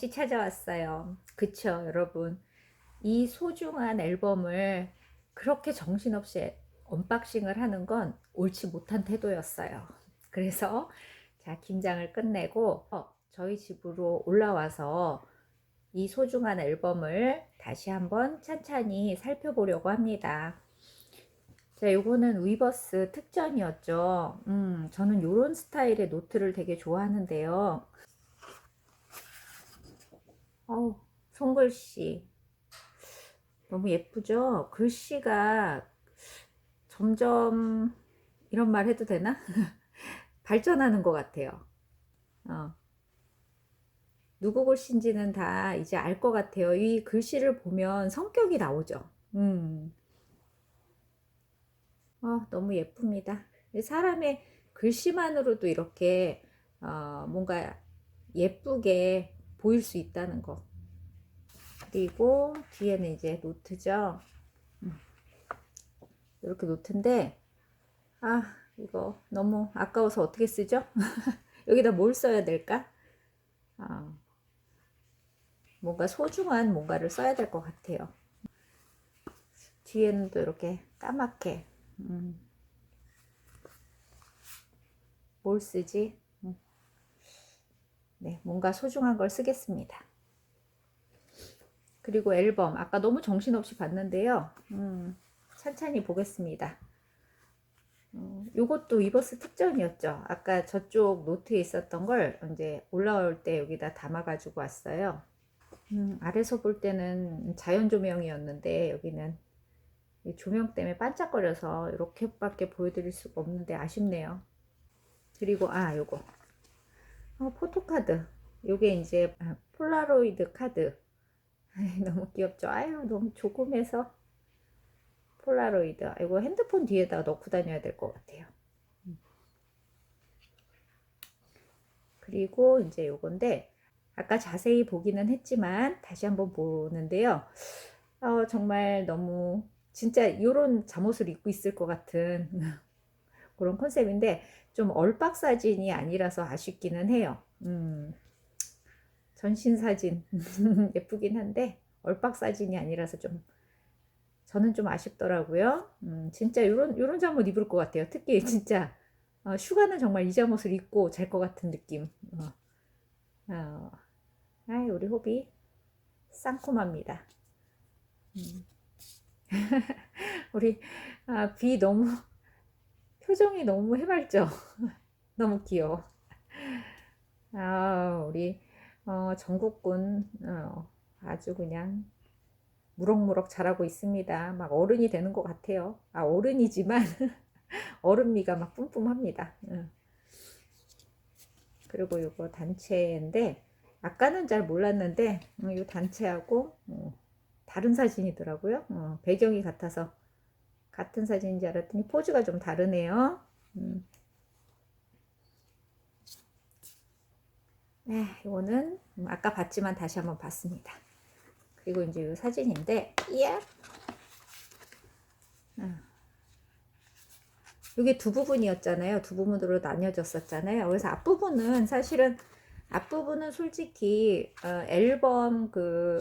다시 찾아왔어요. 그쵸, 여러분. 이 소중한 앨범을 그렇게 정신없이 언박싱을 하는 건 옳지 못한 태도였어요. 그래서 자, 김장을 끝내고 저희 집으로 올라와서 이 소중한 앨범을 다시 한번 찬찬히 살펴보려고 합니다. 자, 요거는 위버스 특전이었죠. 저는 요런 스타일의 노트를 되게 좋아하는데요. 손글씨 너무 예쁘죠? 글씨가 점점, 이런 말 해도 되나? 발전하는 것 같아요. 어, 누구 글씨인지는 다 이제 알 것 같아요. 이 글씨를 보면 성격이 나오죠. 너무 예쁩니다. 사람의 글씨만으로도 이렇게 뭔가 예쁘게 보일 수 있다는 거. 그리고 뒤에는 이제 노트죠. 이렇게 노트인데, 이거 너무 아까워서 어떻게 쓰죠? 여기다 뭘 써야 될까? 뭔가 소중한 뭔가를 써야 될 것 같아요. 뒤에는 또 이렇게 까맣게 뭘 쓰지? 네, 뭔가 소중한 걸 쓰겠습니다. 그리고 앨범 아까 너무 정신없이 봤는데요. 찬찬히 보겠습니다. 요것도 위버스 특전이었죠. 아까 저쪽 노트에 있었던 걸 이제 올라올 때 여기다 담아 가지고 왔어요. 아래서 볼 때는 자연 조명이었는데 여기는 조명 때문에 반짝거려서 이렇게밖에 보여드릴 수가 없는데 아쉽네요. 그리고 요거 포토카드. 요게 이제 폴라로이드 카드. 너무 귀엽죠? 너무 조금해서. 폴라로이드. 이거 핸드폰 뒤에다 넣고 다녀야 될 것 같아요. 그리고 이제 요건데 아까 자세히 보기는 했지만 다시 한번 보는데요. 정말 너무 진짜 요런 잠옷을 입고 있을 것 같은 그런 컨셉인데 좀 얼박 사진이 아니라서 아쉽기는 해요. 전신 사진 예쁘긴 한데 얼박 사진이 아니라서 좀 저는 좀 아쉽더라고요. 진짜 요런 잠옷 입을 것 같아요. 특히 진짜 휴가는 정말 이 잠옷을 입고 잘 것 같은 느낌. 우리 호비 쌍콤합니다. 우리 비 너무 표정이 너무 해맑죠. 너무 귀여워. 우리 정국군 아주 그냥 무럭무럭 자라고 있습니다. 막 어른이 되는 것 같아요. 어른이지만 어른미가 막 뿜뿜합니다. 그리고 이거 단체인데 아까는 잘 몰랐는데 이 단체하고 다른 사진이더라고요. 배경이 같아서 같은 사진인 줄 알았더니 포즈가 좀 다르네요. 네, 이거는 아까 봤지만 다시 한번 봤습니다. 그리고 이제 이 사진인데, 이게 두 부분이었잖아요. 두 부분으로 나뉘어졌었잖아요. 그래서 앞부분은 솔직히 앨범 그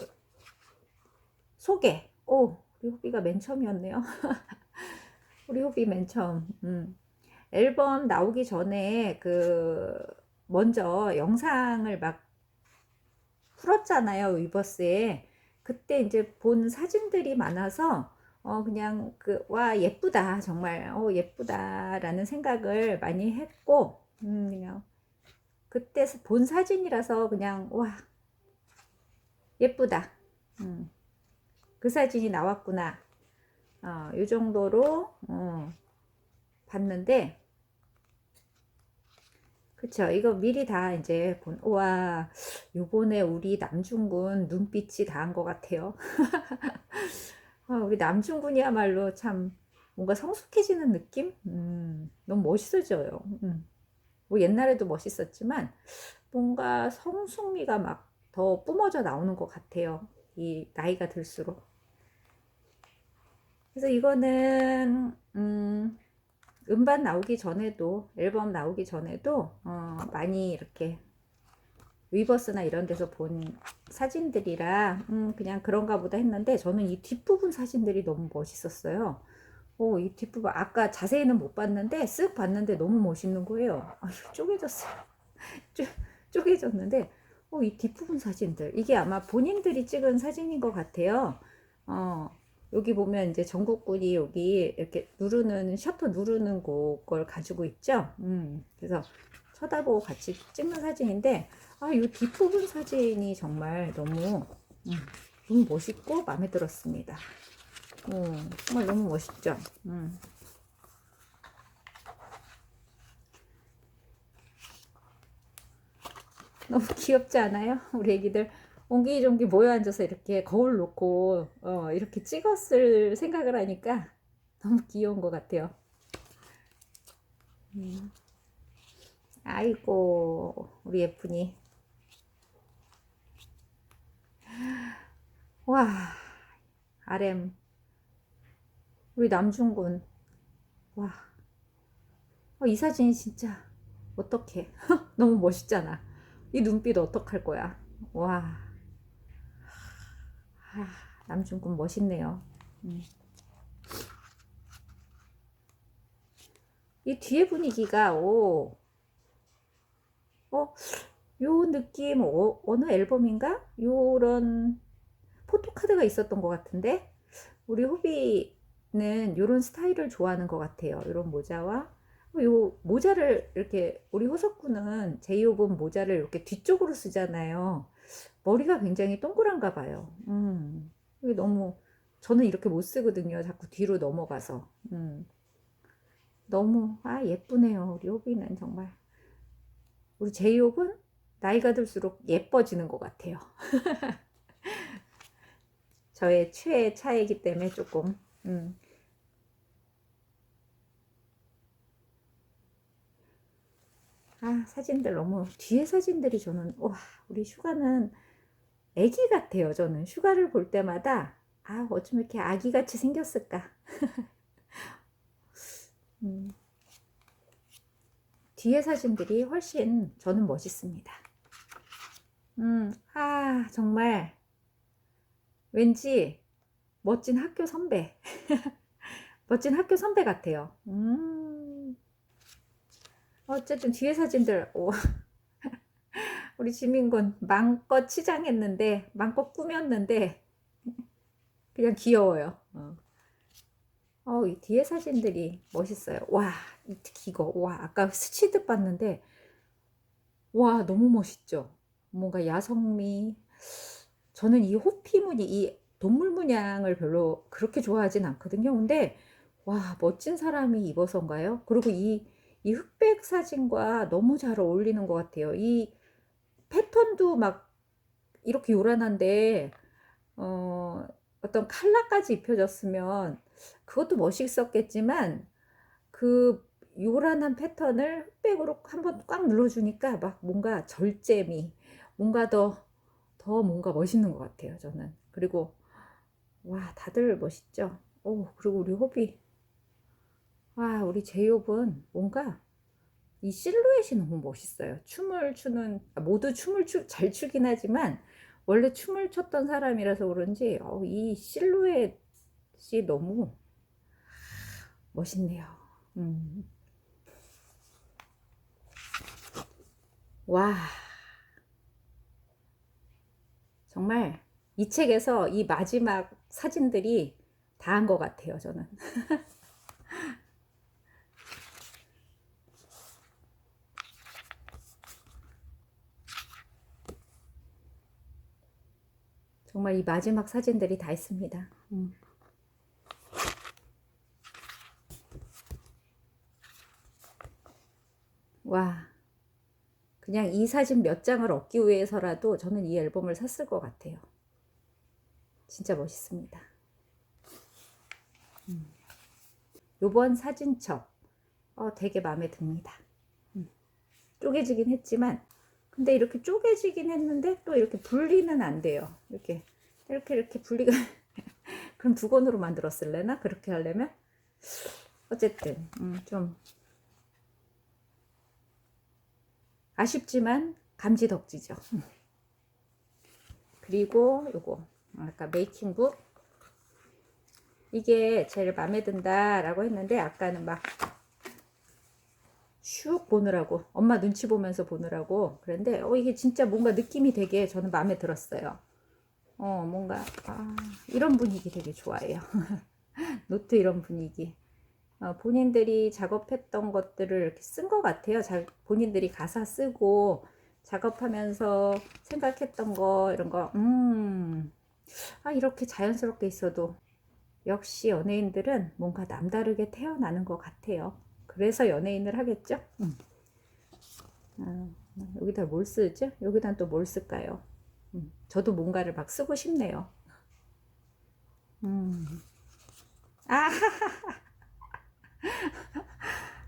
소개. 우리 호비가 맨 처음이었네요. 우리 호비 맨 처음. 앨범 나오기 전에 먼저 영상을 막 풀었잖아요. 위버스에. 그때 이제 본 사진들이 많아서 그냥 와 예쁘다 정말 예쁘다라는 생각을 많이 했고 그냥 그때 본 사진이라서 그냥 와 예쁘다 그 사진이 나왔구나 요 정도로 봤는데 그쵸. 이거 미리 다 이제 우와, 요번에 우리 남중군 눈빛이 다한 것 같아요. 우리 남중군이야말로 참 뭔가 성숙해지는 느낌? 너무 멋있어져요. 뭐 옛날에도 멋있었지만 뭔가 성숙미가 막 더 뿜어져 나오는 것 같아요. 이 나이가 들수록. 그래서 이거는 음반 나오기 전에도 앨범 나오기 전에도 많이 이렇게 위버스나 이런 데서 본 사진들이라 그냥 그런가 보다 했는데, 저는 이 뒷부분 사진들이 너무 멋있었어요. 이 뒷부분 아까 자세히는 못 봤는데 쓱 봤는데 너무 멋있는 거예요. 쪼개졌어요. 쪼개졌는데 이 뒷부분 사진들, 이게 아마 본인들이 찍은 사진인 것 같아요. 여기 보면 이제 전국군이 여기 이렇게 누르는 셔터 누르는 걸 가지고 있죠. 그래서 쳐다보고 같이 찍는 사진인데, 이 뒷부분 사진이 정말 너무 너무 멋있고 마음에 들었습니다. 정말 너무 멋있죠. 너무 귀엽지 않아요? 우리 애기들 옹기종기 모여 앉아서 이렇게 거울 놓고 이렇게 찍었을 생각을 하니까 너무 귀여운 것 같아요. 아이고 우리 예쁜이. 와, RM 우리 남중군. 와, 이 사진이 진짜 어떡해. 너무 멋있잖아. 이 눈빛 어떡할 거야. 와, 남중군 멋있네요. 이 뒤에 분위기가 요 느낌 어느 앨범인가? 요런 포토카드가 있었던 것 같은데, 우리 호비는 요런 스타일을 좋아하는 것 같아요. 요런 모자와 요 모자를 이렇게, 우리 호석군은 제이홉은 모자를 이렇게 뒤쪽으로 쓰잖아요. 머리가 굉장히 동그란가 봐요. 이게 너무, 저는 이렇게 못 쓰거든요. 자꾸 뒤로 넘어가서. 너무 예쁘네요. 우리 호비는 정말. 우리 제이홉은 나이가 들수록 예뻐지는 것 같아요. 저의 최애 차이기 때문에 조금 사진들 너무, 뒤에 사진들이 저는 우리 슈가는 애기 같아요. 저는 슈가를 볼 때마다 어쩜 이렇게 아기같이 생겼을까. 뒤에 사진들이 훨씬 저는 멋있습니다. 정말 왠지 멋진 학교 선배 멋진 학교 선배 같아요. 어쨌든 뒤에 사진들 우리 지민군 마음껏 치장했는데, 마음껏 꾸몄는데 그냥 귀여워요. 이 뒤에 사진들이 멋있어요. 와, 특히 이거 아까 스치듯 봤는데 너무 멋있죠. 뭔가 야성미. 저는 이 호피무늬, 이 동물 문양을 별로 그렇게 좋아하진 않거든요. 근데 멋진 사람이 입어서인가요? 그리고 이 흑백 사진과 너무 잘 어울리는 것 같아요. 이 패턴도 막 이렇게 요란한데 어떤 칼라까지 입혀졌으면 그것도 멋있었겠지만, 그 요란한 패턴을 흑백으로 한번 꽉 눌러주니까 막 뭔가 절제미, 뭔가 더 뭔가 멋있는 것 같아요. 저는. 그리고 다들 멋있죠. 그리고 우리 호비, 우리 제이홉은 뭔가 이 실루엣이 너무 멋있어요. 춤을 추는, 모두 춤을 잘 추긴 하지만 원래 춤을 췄던 사람이라서 그런지 이 실루엣이 너무 멋있네요. 와, 정말 이 책에서 이 마지막 사진들이 다 한 것 같아요. 저는. 정말 이 마지막 사진들이 다 있습니다. 와, 그냥 이 사진 몇 장을 얻기 위해서라도 저는 이 앨범을 샀을 것 같아요. 진짜 멋있습니다. 요번 사진첩 되게 마음에 듭니다. 쪼개지긴 했지만, 근데 이렇게 쪼개지긴 했는데 또 이렇게 분리는 안 돼요. 이렇게 분리가 그럼 두 권으로 만들었을래나? 그렇게 하려면? 어쨌든 좀 아쉽지만 감지 덕지죠. 그리고 요거 아까 메이킹북, 이게 제일 마음에 든다 라고 했는데 아까는 막 슉 보느라고, 엄마 눈치 보면서 보느라고 그런데 이게 진짜 뭔가 느낌이 되게 저는 마음에 들었어요. 뭔가 이런 분위기 되게 좋아해요. 노트 이런 분위기. 본인들이 작업했던 것들을 이렇게 쓴 것 같아요. 본인들이 가사 쓰고 작업하면서 생각했던 거 이런 거 이렇게 자연스럽게 있어도 역시 연예인들은 뭔가 남다르게 태어나는 것 같아요. 그래서 연예인을 하겠죠? 여기다 뭘 쓰죠? 여기다 또 뭘 쓸까요? 저도 뭔가를 막 쓰고 싶네요.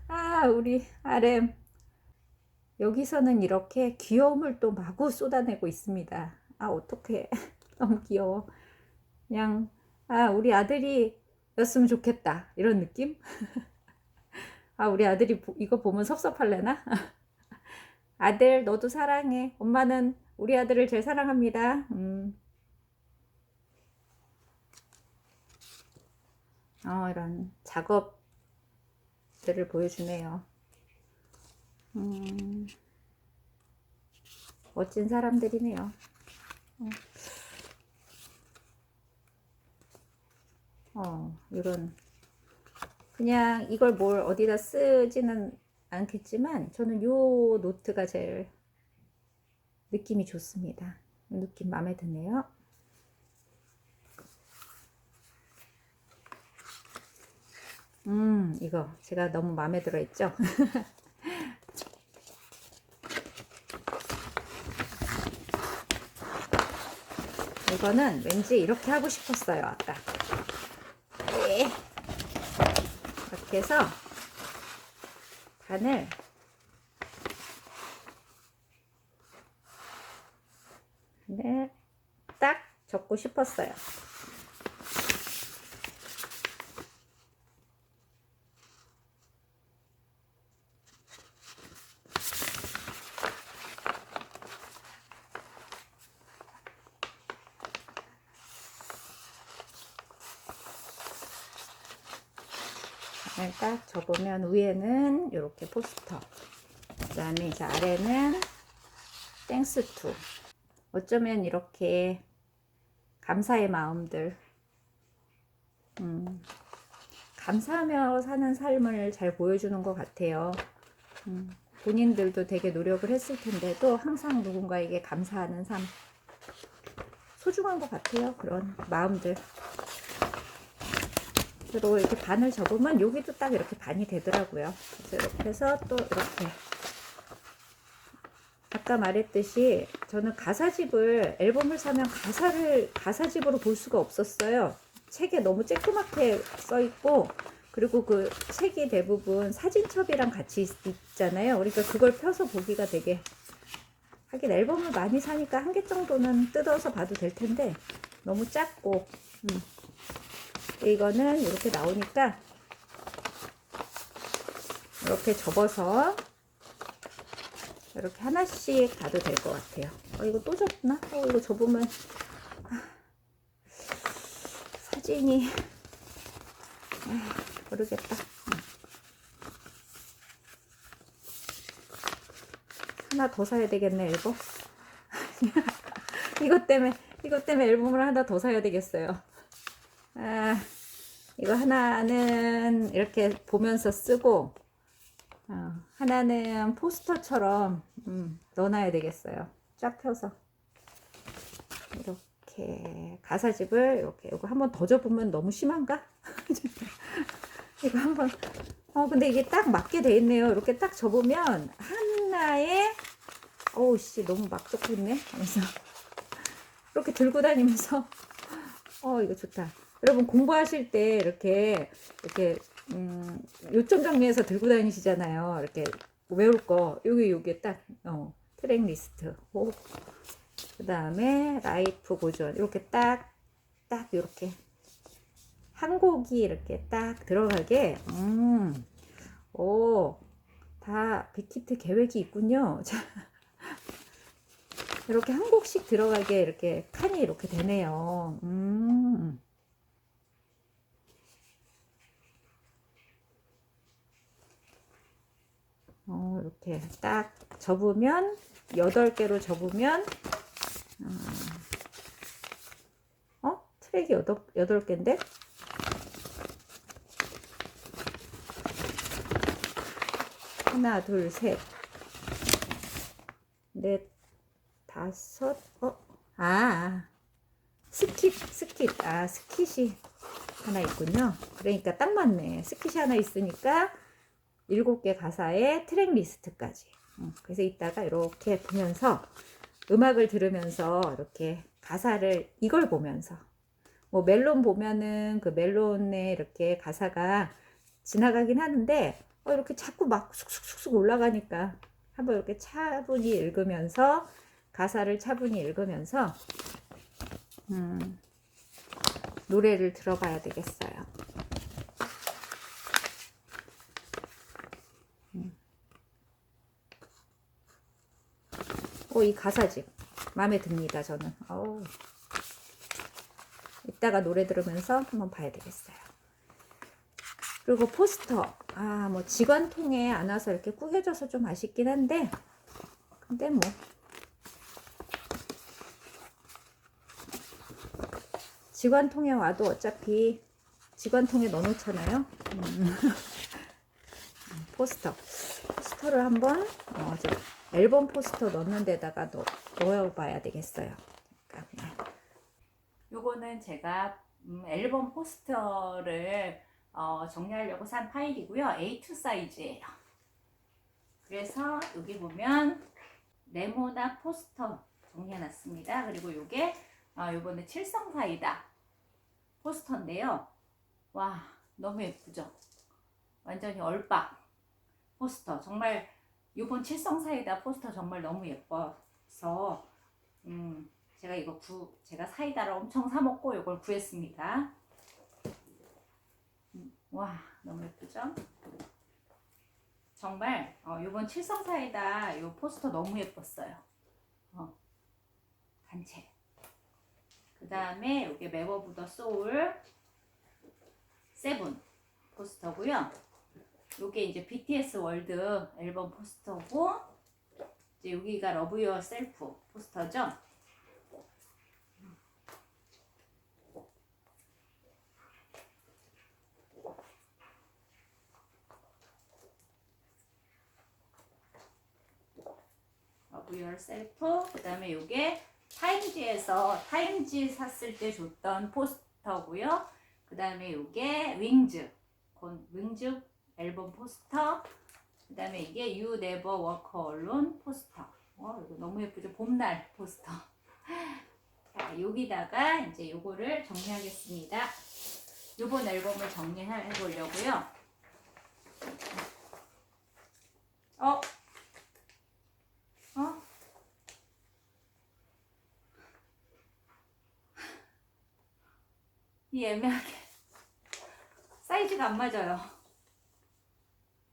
아, 우리 RM. 여기서는 이렇게 귀여움을 또 마구 쏟아내고 있습니다. 어떡해. 너무 귀여워. 그냥, 우리 아들이 였으면 좋겠다. 이런 느낌? 우리 아들이 이거 보면 섭섭할래나? 아들, 너도 사랑해. 엄마는 우리 아들을 제일 사랑합니다. 이런 작업들을 보여주네요. 멋진 사람들이네요. 이런, 그냥 이걸 뭘 어디다 쓰지는 않겠지만 저는 요 노트가 제일 느낌이 좋습니다. 느낌 마음에 드네요. 이거 제가 너무 마음에 들어 있죠? 이거는 왠지 이렇게 하고 싶었어요. 아까 이렇게 해서 반을 딱 접고 싶었어요. 딱 접으면 위에는 이렇게 포스터, 그 다음에 이제 아래는 땡스 투. 어쩌면 이렇게 감사의 마음들, 감사하며 사는 삶을 잘 보여주는 것 같아요. 본인들도 되게 노력을 했을 텐데도 항상 누군가에게 감사하는 삶, 소중한 것 같아요. 그런 마음들. 그리고 이렇게 반을 접으면 여기도 딱 이렇게 반이 되더라고요. 그래서 이렇게 해서 또 이렇게, 아까 말했듯이 저는 가사집을, 앨범을 사면 가사집으로 볼 수가 없었어요. 책에 너무 쬐끄맣게 써 있고, 그리고 그 책이 대부분 사진첩이랑 같이 있잖아요. 그러니까 그걸 펴서 보기가 되게, 하긴 앨범을 많이 사니까 한 개 정도는 뜯어서 봐도 될 텐데 너무 작고, 이거는 이렇게 나오니까 이렇게 접어서 이렇게 하나씩 가도 될 것 같아요. 이거 또 접나? 이거 접으면 사진이 모르겠다. 하나 더 사야 되겠네, 앨범. 이것 때문에 앨범을 하나 더 사야 되겠어요. 이거 하나는 이렇게 보면서 쓰고, 하나는 포스터처럼 넣어놔야 되겠어요. 쫙 펴서 이렇게 가사집을 이렇게, 이거 한번 더 접으면 너무 심한가? 이거 한번, 근데 이게 딱 맞게 돼 있네요. 이렇게 딱 접으면 하나에, 씨, 너무 막 접고 있네 하면서 이렇게 들고 다니면서 이거 좋다. 여러분 공부하실 때 이렇게 요점 정리해서 들고 다니시잖아요. 이렇게 외울 거 여기 딱 트랙 리스트, 그 다음에 라이프 고전 이렇게 딱 이렇게 한 곡이 이렇게 딱 들어가게. 다 빅히트 계획이 있군요. 자, 이렇게 한 곡씩 들어가게 이렇게 칸이 이렇게 되네요. 이렇게 딱 접으면 8개로 접으면 트랙이 8개인데 하나 둘 셋 넷 다섯 스킷 스킷이 하나 있군요. 그러니까 딱 맞네. 스킷이 하나 있으니까 7개 가사에 트랙 리스트까지. 그래서 이따가 이렇게 보면서 음악을 들으면서 이렇게 가사를 이걸 보면서 뭐 멜론 보면은 그 멜론에 이렇게 가사가 지나가긴 하는데 이렇게 자꾸 막 쑥쑥쑥쑥 올라가니까 한번 이렇게 차분히 읽으면서 가사를 차분히 읽으면서 노래를 들어봐야 되겠어요. 이 가사집 마음에 듭니다. 저는. 이따가 노래 들으면서 한번 봐야 되겠어요. 그리고 포스터. 뭐 지관통에 안 와서 이렇게 구겨져서 좀 아쉽긴 한데, 근데 뭐 지관통에 와도 어차피 지관통에 넣어놓잖아요. 포스터를 한번 앨범 포스터 넣는 데다가 넣어봐야 되겠어요. 잠깐만. 요거는 제가 앨범 포스터를 정리하려고 산 파일이고요. A2 사이즈예요. 그래서 여기 보면 네모나 포스터 정리해놨습니다. 그리고 요게 요번에 칠성사이다 포스터인데요. 와, 너무 예쁘죠? 완전히 얼빡 포스터. 정말 요번 칠성사이다 포스터 정말 너무 예뻐서 제가 이거 제가 사이다를 엄청 사 먹고 이걸 구했습니다. 와, 너무 예쁘죠? 정말 요번 칠성사이다 요 포스터 너무 예뻤어요. 단체. 그 다음에 요게 메버 오브 더 소울 7 포스터고요. 요게 이제 BTS 월드 앨범 포스터고, 이제 여기가 러브 유어 셀프 포스터죠. 러브 유어 셀프. 그 다음에 요게 타임지 샀을 때 줬던 포스터고요. 그 다음에 요게 윙즈 앨범 포스터. 그 다음에 이게 You Never Walk Alone 포스터. 이거 너무 예쁘죠? 봄날 포스터. 자, 여기다가 이제 요거를 정리하겠습니다. 요번 앨범을 정리해 보려고요. 이 애매하게 사이즈가 안 맞아요.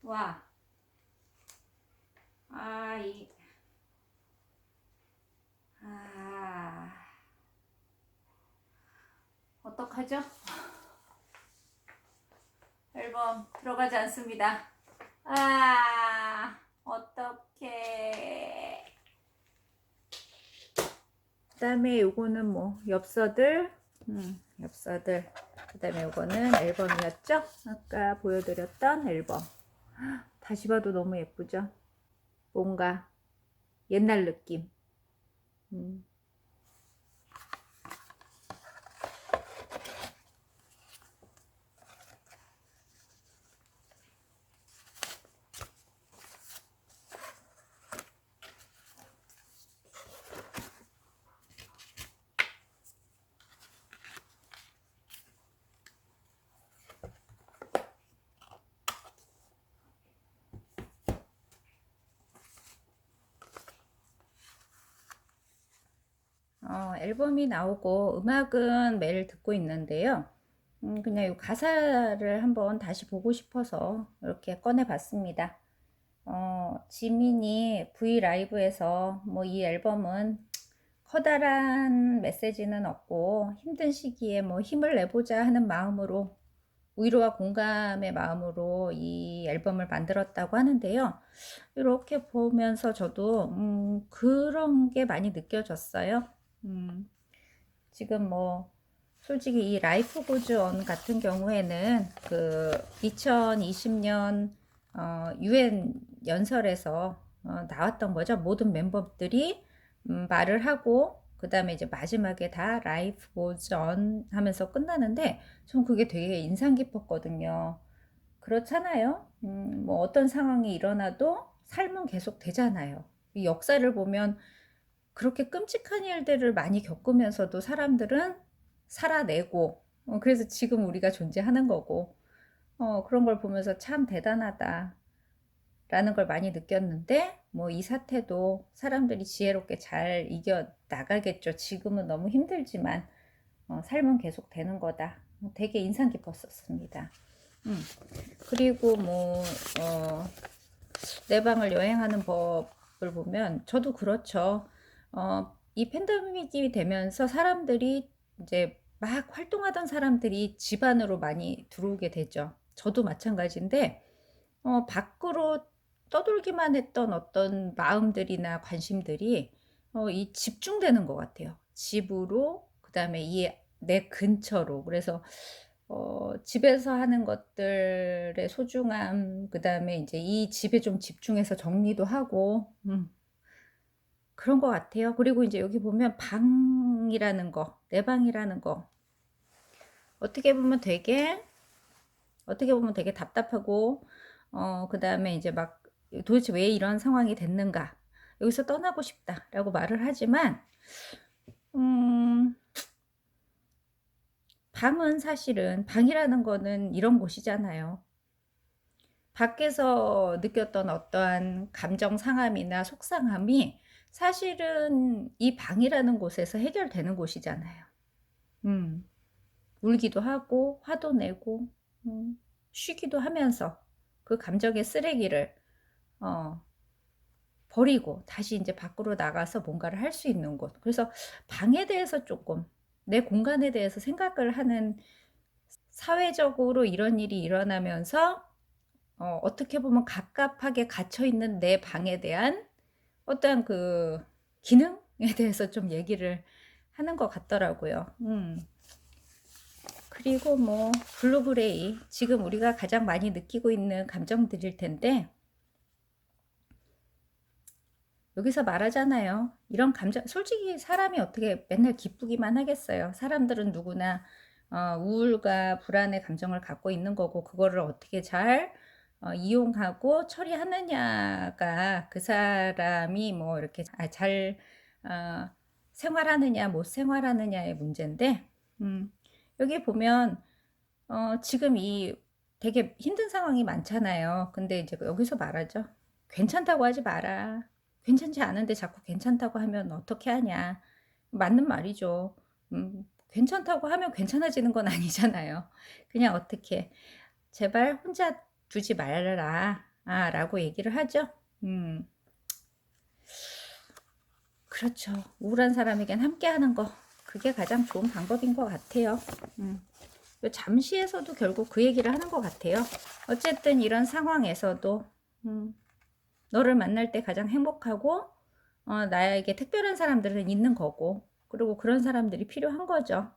와. 어떡하죠? 앨범 들어가지 않습니다. 어떡해. 그 다음에 요거는 뭐 엽서들. 그 다음에 요거는 앨범이었죠? 아까 보여드렸던 앨범. 다시 봐도 너무 예쁘죠? 뭔가 옛날 느낌. 앨범이 나오고 음악은 매일 듣고 있는데요. 그냥 이 가사를 한번 다시 보고 싶어서 이렇게 꺼내 봤습니다. 지민이 V 라이브에서 뭐 이 앨범은 커다란 메시지는 없고 힘든 시기에 뭐 힘을 내보자 하는 마음으로 위로와 공감의 마음으로 이 앨범을 만들었다고 하는데요. 이렇게 보면서 저도 그런 게 많이 느껴졌어요. 지금 뭐 솔직히 이 라이프 고즈 온 같은 경우에는 그 2020년 UN 연설에서 나왔던 거죠. 모든 멤버들이 말을 하고 그 다음에 이제 마지막에 다 라이프 고즈 온 하면서 끝나는데 전 그게 되게 인상 깊었거든요. 그렇잖아요. 뭐 어떤 상황이 일어나도 삶은 계속 되잖아요. 이 역사를 보면 그렇게 끔찍한 일들을 많이 겪으면서도 사람들은 살아내고, 그래서 지금 우리가 존재하는 거고, 그런 걸 보면서 참 대단하다 라는 걸 많이 느꼈는데, 뭐 이 사태도 사람들이 지혜롭게 잘 이겨 나가겠죠. 지금은 너무 힘들지만 삶은 계속 되는 거다. 되게 인상 깊었었습니다. 그리고 뭐 내 방을 여행하는 법을 보면 저도 그렇죠. 이 팬데믹이 되면서 사람들이 이제 막 활동하던 사람들이 집 안으로 많이 들어오게 되죠. 저도 마찬가지인데 밖으로 떠돌기만 했던 어떤 마음들이나 관심들이 이 집중되는 것 같아요. 집으로, 그 다음에 이 내 근처로. 그래서 집에서 하는 것들의 소중함, 그 다음에 이제 이 집에 좀 집중해서 정리도 하고, 그런 것 같아요. 그리고 이제 여기 보면 방이라는 거, 내 방이라는 거, 어떻게 보면 되게, 어떻게 보면 되게 답답하고, 그 다음에 이제 막 도대체 왜 이런 상황이 됐는가, 여기서 떠나고 싶다라고 말을 하지만, 음, 방은 사실은, 방이라는 거는 이런 곳이잖아요. 밖에서 느꼈던 어떠한 감정 상함이나 속상함이 사실은 이 방이라는 곳에서 해결되는 곳이잖아요. 음, 울기도 하고, 화도 내고, 쉬기도 하면서 그 감정의 쓰레기를, 어, 버리고 다시 이제 밖으로 나가서 뭔가를 할 수 있는 곳. 그래서 방에 대해서 조금, 내 공간에 대해서 생각을 하는, 사회적으로 이런 일이 일어나면서 어떻게 보면 갑갑하게 갇혀 있는 내 방에 대한 어떤 그 기능에 대해서 좀 얘기를 하는 것 같더라고요. 그리고 뭐 블루그레이, 지금 우리가 가장 많이 느끼고 있는 감정들일 텐데, 여기서 말하잖아요. 이런 감정, 솔직히 사람이 어떻게 맨날 기쁘기만 하겠어요. 사람들은 누구나 우울과 불안의 감정을 갖고 있는 거고, 그거를 어떻게 잘 이용하고 처리하느냐가 그 사람이 뭐 이렇게 잘 생활하느냐 못 생활하느냐의 문제인데, 여기 보면 지금 이 되게 힘든 상황이 많잖아요. 근데 이제 여기서 말하죠. 괜찮다고 하지 마라. 괜찮지 않은데 자꾸 괜찮다고 하면 어떻게 하냐. 맞는 말이죠. 괜찮다고 하면 괜찮아지는 건 아니잖아요. 그냥 어떻게 제발 혼자 두지 말아라 라고 얘기를 하죠. 그렇죠. 우울한 사람에겐 함께 하는 거, 그게 가장 좋은 방법인 것 같아요. 잠시에서도 결국 그 얘기를 하는 것 같아요. 어쨌든 이런 상황에서도 너를 만날 때 가장 행복하고 나에게 특별한 사람들은 있는 거고, 그리고 그런 사람들이 필요한 거죠.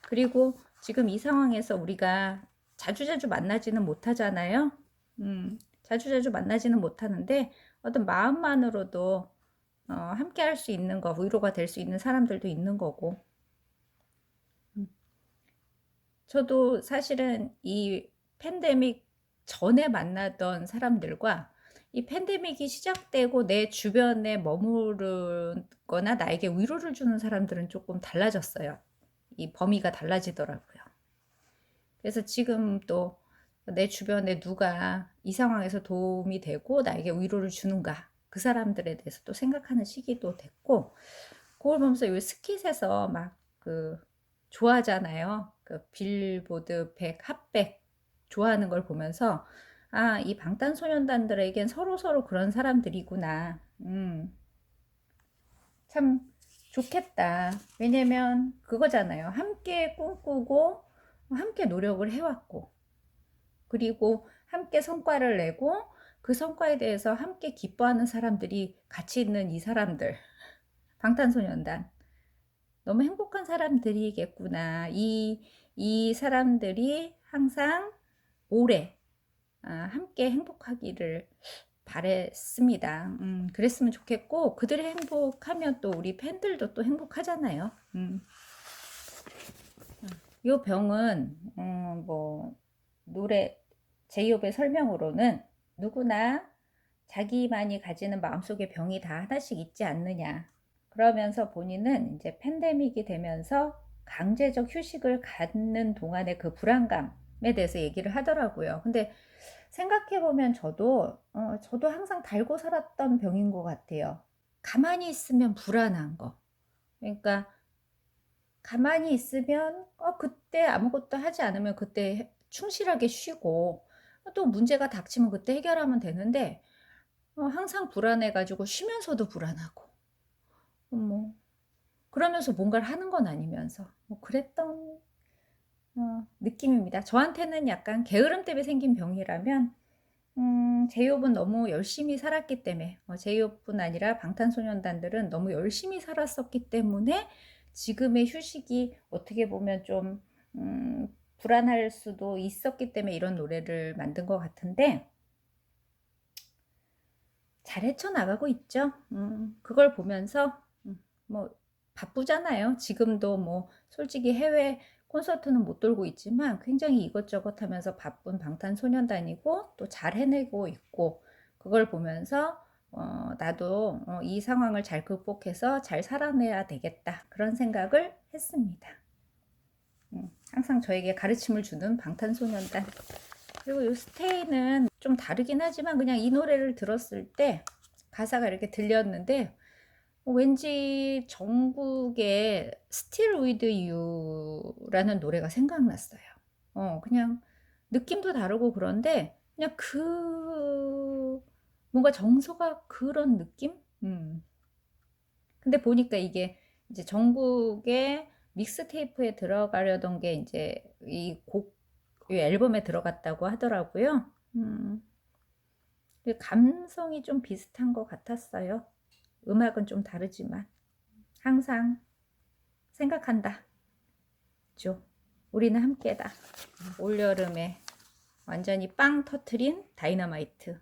그리고 지금 이 상황에서 우리가 자주자주 만나지는 못하잖아요. 자주자주 만나지는 못하는데 어떤 마음만으로도 함께 할 수 있는 거, 위로가 될 수 있는 사람들도 있는 거고. 저도 사실은 이 팬데믹 전에 만나던 사람들과 이 팬데믹이 시작되고 내 주변에 머무르거나 나에게 위로를 주는 사람들은 조금 달라졌어요. 이 범위가 달라지더라고요. 그래서 지금 또 내 주변에 누가 이 상황에서 도움이 되고 나에게 위로를 주는가, 그 사람들에 대해서 또 생각하는 시기도 됐고, 그걸 보면서 이 스킷에서 막 그 좋아하잖아요. 그 빌보드 100 핫백 좋아하는 걸 보면서 이 방탄소년단들에겐 서로 그런 사람들이구나. 참 좋겠다. 왜냐면 그거잖아요. 함께 꿈꾸고 함께 노력을 해왔고, 그리고 함께 성과를 내고 그 성과에 대해서 함께 기뻐하는 사람들이 같이 있는 이 사람들, 방탄소년단. 너무 행복한 사람들이겠구나. 이 사람들이 항상 오래 함께 행복하기를 바랬습니다. 그랬으면 좋겠고, 그들이 행복하면 또 우리 팬들도 또 행복하잖아요. 이 병은 뭐 노래 제이홉의 설명으로는 누구나 자기만이 가지는 마음속의 병이 다 하나씩 있지 않느냐. 그러면서 본인은 이제 팬데믹이 되면서 강제적 휴식을 갖는 동안의 그 불안감에 대해서 얘기를 하더라고요. 근데 생각해보면 저도 항상 달고 살았던 병인 것 같아요. 가만히 있으면 불안한 거. 그러니까 가만히 있으면 그때 아무것도 하지 않으면 그때 충실하게 쉬고, 또 문제가 닥치면 그때 해결하면 되는데 항상 불안해가지고 쉬면서도 불안하고, 뭐 그러면서 뭔가를 하는 건 아니면서 뭐 그랬던 느낌입니다. 저한테는 약간 게으름 때문에 생긴 병이라면, 제이홉은 너무 열심히 살았기 때문에, 제이홉뿐 아니라 방탄소년단들은 너무 열심히 살았었기 때문에 지금의 휴식이 어떻게 보면 좀 불안할 수도 있었기 때문에 이런 노래를 만든 것 같은데, 잘 헤쳐나가고 있죠. 그걸 보면서 뭐 바쁘잖아요. 지금도 뭐 솔직히 해외 콘서트는 못 돌고 있지만 굉장히 이것저것 하면서 바쁜 방탄소년단이고 또 잘 해내고 있고, 그걸 보면서 나도 이 상황을 잘 극복해서 잘 살아내야 되겠다, 그런 생각을 했습니다. 항상 저에게 가르침을 주는 방탄소년단. 그리고 이 스테이는 좀 다르긴 하지만 그냥 이 노래를 들었을 때 가사가 이렇게 들렸는데 왠지 정국의 Still With You라는 노래가 생각났어요. 그냥 느낌도 다르고 그런데 그냥 뭔가 정서가 그런 느낌? 근데 보니까 이게 이제 정국의 믹스테이프에 들어가려던 게 이제 이 앨범에 들어갔다고 하더라고요. 감성이 좀 비슷한 것 같았어요. 음악은 좀 다르지만 항상 생각한다. 죠. 우리는 함께다. 올여름에 완전히 빵 터트린 다이너마이트.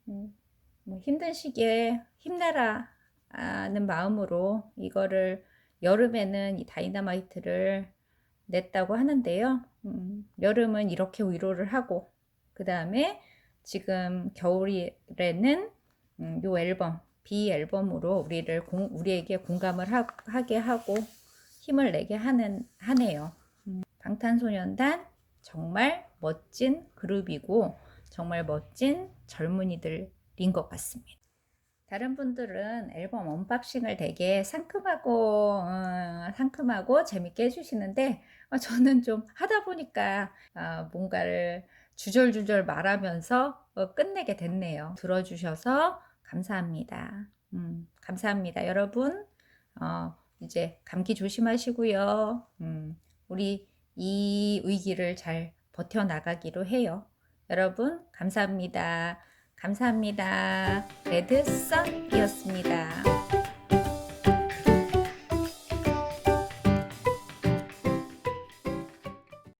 뭐 힘든 시기에 힘내라 하는 마음으로 이거를 여름에는 이 다이너마이트를 냈다고 하는데요. 여름은 이렇게 위로를 하고, 그 다음에 지금 겨울에는 요 앨범 B 앨범으로 우리에게 공감을 하게 하고 힘을 내게 하네요. 방탄소년단 정말 멋진 그룹이고 정말 멋진 젊은이들인 것 같습니다. 다른 분들은 앨범 언박싱을 되게 상큼하고 재밌게 해주시는데, 저는 좀 하다 보니까 뭔가를 주절주절 말하면서 끝내게 됐네요. 들어주셔서 감사합니다. 감사합니다. 여러분, 이제 감기 조심하시고요. 우리 이 위기를 잘 버텨나가기로 해요. 여러분, 감사합니다. 감사합니다. 레드썬이었습니다.